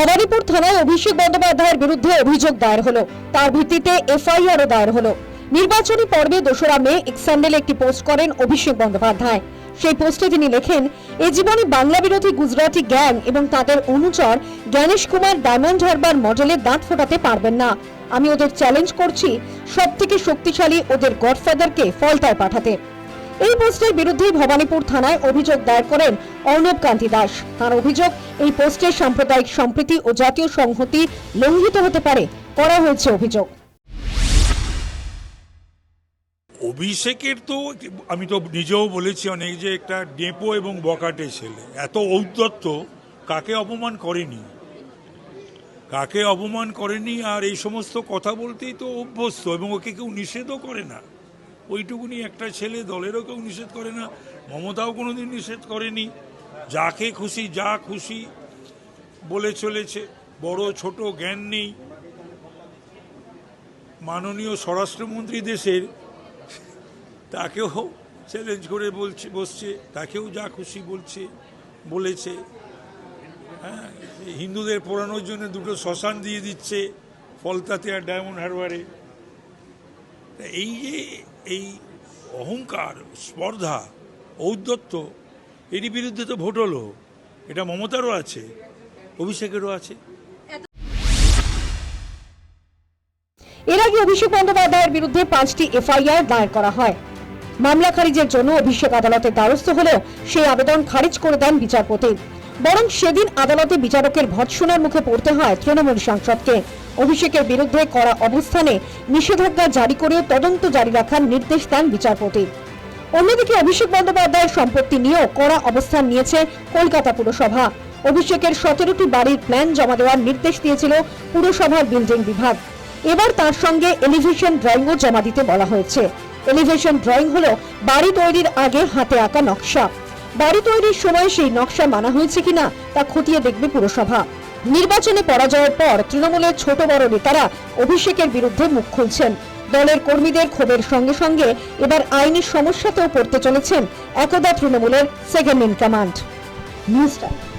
ভবানীপুর থানায় অভিষেক বন্দ্যোপাধ্যায়ের বিরুদ্ধে অভিযোগ দায়ের হলো। তার ভিত্তিতে এফআইআরও দায়ের হলো। নির্বাচনী পর্বে 2রা মে এক্স হ্যান্ডেলে একটি পোস্ট করেন অভিষেক বন্দ্যোপাধ্যায়। সেই পোস্টে তিনি লেখেন, এ জীবনে বাংলা বিরোধী গুজরাটি গ্যাং এবং তাদের অনুচর জ্ঞানেশ কুমার ডায়মন্ড হারবার মডেলে দাঁত ফোটাতে পারবেন না। আমি ওদের চ্যালেঞ্জ করছি সবথেকে শক্তিশালী ওদের গডফাদারকে ফলতায় পাঠাতে। এই পোস্টের বিরুদ্ধে ভবানীপুর থানায় অভিযোগ দায়ের করেন অর্ণব কান্তি দাস। তার অভিযোগ, এই পোস্টে সাম্প্রদায়িক সম্প্রীতি ও জাতীয় সংহতি লঙ্ঘিত হতে পারে করা হয়েছে অভিযোগ। অভিষেকের তো আমি তো নিজেও বলেছি অনেক যে একটা ডেপো এবং বকাটে ছেলে, এত ঔদ্ধত্য কাকে অপমান করেনি আর এই সমস্ত কথা বলতেই তো অভ্যস্ত, এবং ওকে কেউ নিষেধও করে না। ওইটুকুনি একটা ছেলে, দলেরও কেউ নিষেধ করে না, মমতাও কোনোদিন নিষেধ করেনি। যাকে খুশি যা খুশি বলে চলেছে, বড় ছোট জ্ঞান নেই। মাননীয় স্বরাষ্ট্রমন্ত্রী দেশের, তাকেও চ্যালেঞ্জ করে বসছে, তাকেও যা খুশি বলেছে। হ্যাঁ, হিন্দুদের পোড়ানোর জন্য 2টো শ্মশান দিয়ে দিচ্ছে ফলতাতে আর ডায়মন্ড হারবারে। এই যে এই অহংকার, স্পর্ধা, ঔদ্ধত্য, এরই বিরুদ্ধে তো ভোট হলো। এটা মমতারও আছে, অভিষেকেরও আছে। এর আগে অভিষেক বন্দ্যোপাধ্যায়ের বিরুদ্ধে 5টি এফআইআর দায়ের করা হয়। মামলা খারিজের জন্য অভিষেক আদালতের দ্বারস্থ হলেও সেই আবেদন খারিজ করে দেন বিচারপতি। বরং সেদিন আদালতে বিচারকের ভৎসনার মুখে পড়তে হয় তৃণমূল সাংসদকে। অভিষেকের বিরুদ্ধে কড়া অবস্থানে নিষেধাজ্ঞা জারি করেও তদন্ত জারি রাখার নির্দেশ দেন বিচারপতি। অন্যদিকে অভিষেক বন্দ্যোপাধ্যায়ের সম্পত্তি নিয়েও কড়া অবস্থান নিয়েছে কলকাতা পুরসভা। অভিষেকের 17টি বাড়ির প্ল্যান জমা দেওয়ার নির্দেশ দিয়েছিল পুরসভার বিল্ডিং বিভাগ। এবার তার সঙ্গে এলিভেশন ড্রয়িংও জমা দিতে বলা হয়েছে। এলিভেশন ড্রয়িং হলো বাড়ি তৈরির আগে হাতে আঁকা নকশা। বাড়ি তৈরির সময় সেই নকশা মানা হয়েছে কিনা তা খতিয়ে দেখবে পুরসভা। নির্বাচনে পরাজয়ের পর তৃণমূলের ছোট বড় নেতারা অভিষেকের বিরুদ্ধে মুখ খুলছেন। দলের কর্মীদের ক্ষোভের সঙ্গে সঙ্গে এবার আইনি সমস্যাতেও পড়তে চলেছেন একদা তৃণমূলের second in command. News time.